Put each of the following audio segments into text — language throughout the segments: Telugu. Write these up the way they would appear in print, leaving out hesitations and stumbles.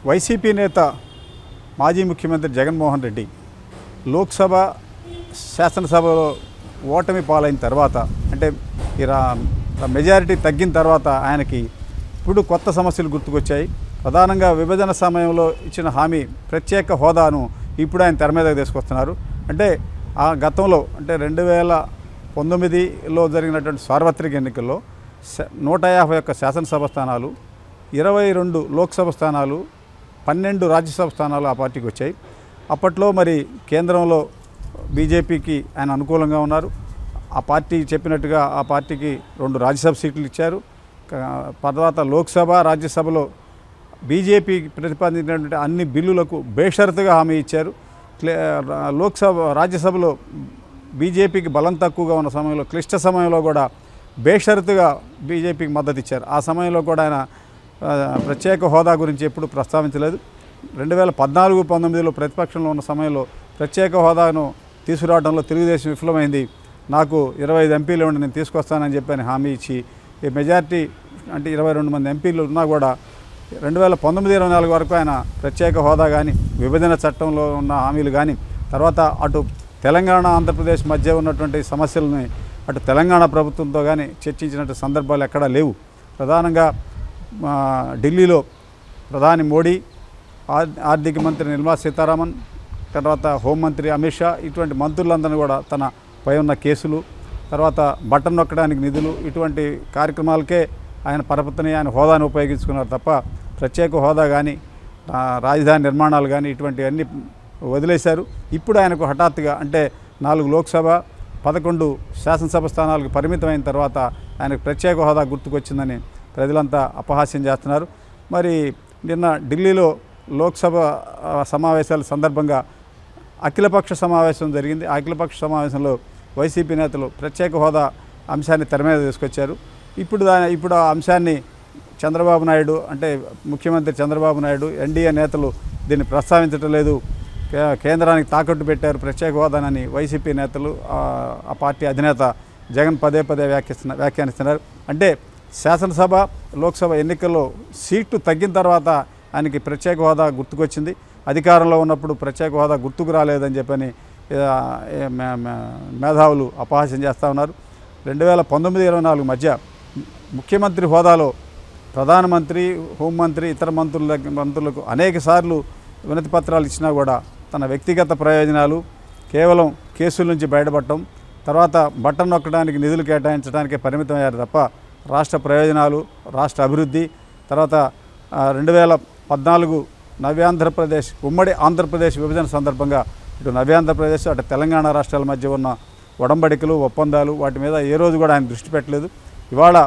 వైసీపీ నేత మాజీ ముఖ్యమంత్రి జగన్మోహన్ రెడ్డి లోక్సభ శాసనసభలో ఓటమి పాలైన తర్వాత అంటే మెజారిటీ తగ్గిన తర్వాత ఆయనకి ఇప్పుడు కొత్త సమస్యలు గుర్తుకొచ్చాయి. ప్రధానంగా విభజన సమయంలో ఇచ్చిన హామీ ప్రత్యేక హోదాను ఇప్పుడు ఆయన తెర మీదకి తీసుకొస్తున్నారు. అంటే ఆ గతంలో అంటే 2019లో జరిగినటువంటి సార్వత్రిక ఎన్నికల్లో 151 శాసనసభ స్థానాలు, 22 లోక్సభ స్థానాలు, 12 రాజ్యసభ స్థానాలు ఆ పార్టీకి వచ్చాయి. అప్పట్లో మరి కేంద్రంలో బీజేపీకి ఆయన అనుకూలంగా ఉన్నారు. ఆ పార్టీ చెప్పినట్టుగా ఆ పార్టీకి 2 రాజ్యసభ సీట్లు ఇచ్చారు. తర్వాత లోక్సభ రాజ్యసభలో బీజేపీకి ప్రతిపాదించినటువంటి అన్ని బిల్లులకు బేషరతుగా హామీ ఇచ్చారు. రాజ్యసభలో బీజేపీకి బలం తక్కువగా ఉన్న సమయంలో క్లిష్ట సమయంలో కూడా బేషరతుగా బీజేపీకి మద్దతు ఇచ్చారు. ఆ సమయంలో కూడా ఆయన ప్రత్యేక హోదా గురించి ఎప్పుడు ప్రస్తావించలేదు. 2014-19లో ప్రతిపక్షంలో ఉన్న సమయంలో ప్రత్యేక హోదాను తీసుకురావడంలో తెలుగుదేశం విఫలమైంది. నాకు 25 ఎంపీలు ఉండి నేను తీసుకొస్తానని చెప్పని హామీ ఇచ్చి ఈ మెజార్టీ అంటే 22 మంది ఎంపీలు ఉన్నా కూడా 2019-24 వరకు ఆయన ప్రత్యేక హోదా కానీ విభజన చట్టంలో ఉన్న హామీలు కానీ తర్వాత అటు తెలంగాణ ఆంధ్రప్రదేశ్ మధ్య ఉన్నటువంటి సమస్యలని అటు తెలంగాణ ప్రభుత్వంతో కానీ చర్చించినట్టు సందర్భాలు ఎక్కడా లేవు. ప్రధానంగా ఢిల్లీలో ప్రధాని మోడీ, ఆర్థిక మంత్రి నిర్మలా సీతారామన్, తర్వాత హోంమంత్రి అమిత్ షా ఇటువంటి మంత్రులందరినీ కూడా తన పై ఉన్న కేసులు, తర్వాత బటన్ నొక్కడానికి నిధులు ఇటువంటి కార్యక్రమాలకే ఆయన పరపతిని ఆయన హోదాను ఉపయోగించుకున్నారు తప్ప ప్రత్యేక హోదా కానీ రాజధాని నిర్మాణాలు కానీ ఇటువంటివన్నీ వదిలేశారు. ఇప్పుడు ఆయనకు హఠాత్తుగా అంటే 4 లోక్సభ 11 శాసనసభ స్థానాలకు పరిమితమైన తర్వాత ఆయనకు ప్రత్యేక హోదా గుర్తుకొచ్చిందని ప్రజలంతా అపహాస్యం చేస్తున్నారు. మరి నిన్న ఢిల్లీలో లోక్సభ సమావేశాల సందర్భంగా అఖిలపక్ష సమావేశం జరిగింది. ఆ అఖిలపక్ష సమావేశంలో వైసీపీ నేతలు ప్రత్యేక హోదా అంశాన్ని తెర మీద తీసుకొచ్చారు. ఇప్పుడు ఆ అంశాన్ని చంద్రబాబు నాయుడు అంటే ముఖ్యమంత్రి చంద్రబాబు నాయుడు, ఎన్డీఏ నేతలు దీన్ని ప్రస్తావించడం లేదు, కేంద్రానికి తాకట్టు పెట్టారు ప్రత్యేక హోదానని వైసీపీ నేతలు ఆ పార్టీ అధినేత జగన్ పదే వ్యాఖ్యానిస్తున్నారు. అంటే శాసనసభ లోక్సభ ఎన్నికల్లో సీట్లు తగ్గిన తర్వాత ఆయనకి ప్రత్యేక హోదా గుర్తుకొచ్చింది. అధికారంలో ఉన్నప్పుడు ప్రత్యేక హోదా గుర్తుకు రాలేదని చెప్పని మేధావులు అపహాస్యం చేస్తూ ఉన్నారు. 2019-24 మధ్య ముఖ్యమంత్రి హోదాలో ప్రధానమంత్రి, హోంమంత్రి, ఇతర మంత్రులకు అనేక సార్లు వినతి పత్రాలు ఇచ్చినా కూడా తన వ్యక్తిగత ప్రయోజనాలు, కేవలం కేసుల నుంచి బయటపడటం, తర్వాత బటన్ నొక్కడానికి నిధులు కేటాయించడానికే పరిమితమయ్యారు తప్ప రాష్ట్ర ప్రయోజనాలు, రాష్ట్ర అభివృద్ధి, తర్వాత 2014 నవ్యాంధ్రప్రదేశ్ ఉమ్మడి ఆంధ్రప్రదేశ్ విభజన సందర్భంగా ఇటు నవ్యాంధ్రప్రదేశ్ అటు తెలంగాణ రాష్ట్రాల మధ్య ఉన్న ఒడంబడికలు, ఒప్పందాలు వాటి మీద ఏ రోజు కూడా ఆయన దృష్టి పెట్టలేదు. ఇవాళ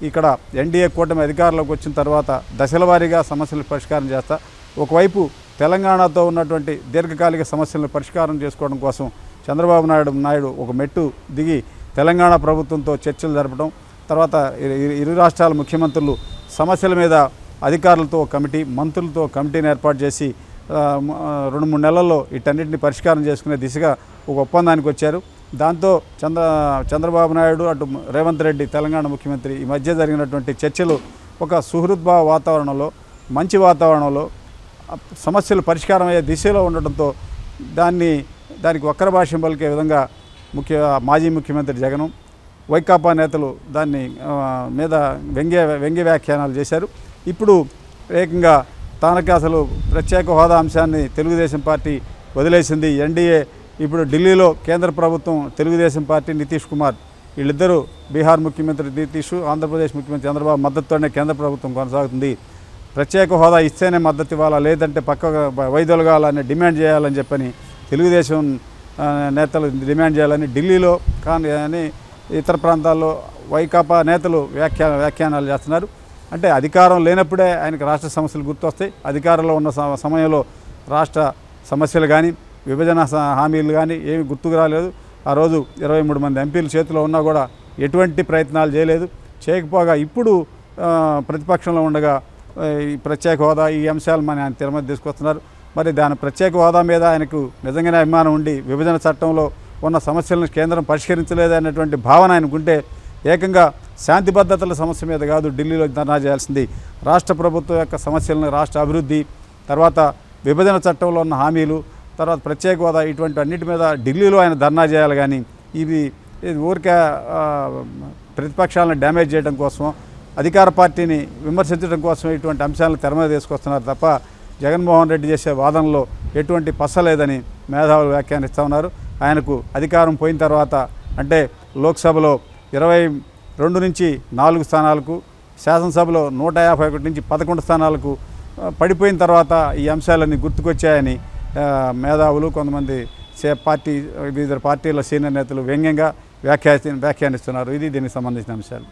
ఇక్కడ ఎన్డీఏ కూటమి అధికారంలోకి వచ్చిన తర్వాత దశల వారీగా సమస్యలు పరిష్కారం చేస్తా ఒకవైపు తెలంగాణతో ఉన్నటువంటి దీర్ఘకాలిక సమస్యలను పరిష్కారం చేసుకోవడం కోసం చంద్రబాబు నాయుడు ఒక మెట్టు దిగి తెలంగాణ ప్రభుత్వంతో చర్చలు జరపడం, తర్వాత ఇరు రాష్ట్రాల ముఖ్యమంత్రులు సమస్యల మీద అధికారులతో కమిటీ, మంత్రులతో కమిటీని ఏర్పాటు చేసి 2-3 నెలల్లో వీటన్నిటిని పరిష్కారం చేసుకునే దిశగా ఒక ఒప్పందానికి వచ్చారు. దాంతో చంద్రబాబు నాయుడు అటు రేవంత్ రెడ్డి తెలంగాణ ముఖ్యమంత్రి ఈ మధ్య జరిగినటువంటి చర్చలు ఒక సుహృద్భావ వాతావరణంలో, మంచి వాతావరణంలో సమస్యలు పరిష్కారం అయ్యే దిశలో ఉండడంతో దానికి వక్ర భాష్యం పలికే విధంగా మాజీ ముఖ్యమంత్రి జగను, వైకాపా నేతలు దాన్ని మీద వ్యంగ్య వ్యాఖ్యానాలు చేశారు. ఇప్పుడు ఏకంగా తనకి అసలు ప్రత్యేక హోదా అంశాన్ని తెలుగుదేశం పార్టీ వదిలేసింది. ఎన్డీఏ ఇప్పుడు ఢిల్లీలో కేంద్ర ప్రభుత్వం, తెలుగుదేశం పార్టీ నితీష్ కుమార్ వీళ్ళిద్దరూ బీహార్ ముఖ్యమంత్రి నితీష్, ఆంధ్రప్రదేశ్ ముఖ్యమంత్రి చంద్రబాబు మద్దతుతోనే కేంద్ర ప్రభుత్వం కొనసాగుతుంది. ప్రత్యేక హోదా ఇస్తేనే మద్దతు ఇవ్వాలా, లేదంటే పక్క వైదొలగాలని డిమాండ్ చేయాలని చెప్పని తెలుగుదేశం నేతలు డిమాండ్ చేయాలని ఢిల్లీలో కానీ ఇతర ప్రాంతాల్లో వైకాపా నేతలు వ్యాఖ్యానాలు చేస్తున్నారు. అంటే అధికారం లేనప్పుడే ఆయనకు రాష్ట్ర సమస్యలు గుర్తొస్తాయి. అధికారంలో ఉన్న సమయంలో రాష్ట్ర సమస్యలు కానీ విభజన హామీలు కానీ ఏమి గుర్తుకు రాలేదు. ఆ రోజు 23 మంది ఎంపీలు చేతిలో ఉన్నా కూడా ఎటువంటి ప్రయత్నాలు చేయకపోగా ఇప్పుడు ప్రతిపక్షంలో ఉండగా ఈ ప్రత్యేక హోదా ఈ అంశాలు ఆయన తెర మీద తీసుకొస్తున్నారు. మరి దాని ప్రత్యేక హోదా మీద ఆయనకు నిజంగానే అభిమానం ఉండి విభజన చట్టంలో ఉన్న సమస్యలను కేంద్రం పరిష్కరించలేదన్నటువంటి భావన ఆయనకుంటే ఏకంగా శాంతి భద్రతల సమస్య మీద కాదు ఢిల్లీలో ధర్నా చేయాల్సింది, రాష్ట్ర ప్రభుత్వం యొక్క సమస్యలను, రాష్ట్ర అభివృద్ధి, తర్వాత విభజన చట్టంలో ఉన్న హామీలు, తర్వాత ప్రత్యేక హోదా, ఇటువంటి అన్నిటి మీద ఢిల్లీలో ఆయన ధర్నా చేయాలి. కానీ ఇది ఊరికే ప్రతిపక్షాలను డ్యామేజ్ చేయడం కోసం, అధికార పార్టీని విమర్శించడం కోసం ఇటువంటి అంశాలను తెర మీద తీసుకొస్తున్నారు తప్ప జగన్మోహన్ రెడ్డి చేసే వాదనలో ఎటువంటి పసలేదని మేధావులు వ్యాఖ్యానిస్తూ ఉన్నారు. ఆయనకు అధికారం పోయిన తర్వాత అంటే లోక్సభలో 22 నుంచి 4 స్థానాలకు, శాసనసభలో 151 నుంచి 11 స్థానాలకు పడిపోయిన తర్వాత ఈ అంశాలన్నీ గుర్తుకొచ్చాయని మేధావులు, కొంతమంది వివిధ పార్టీల సీనియర్ నేతలు వ్యంగ్యంగా వ్యాఖ్యానిస్తున్నారు. ఇది దీనికి సంబంధించిన అంశాలు.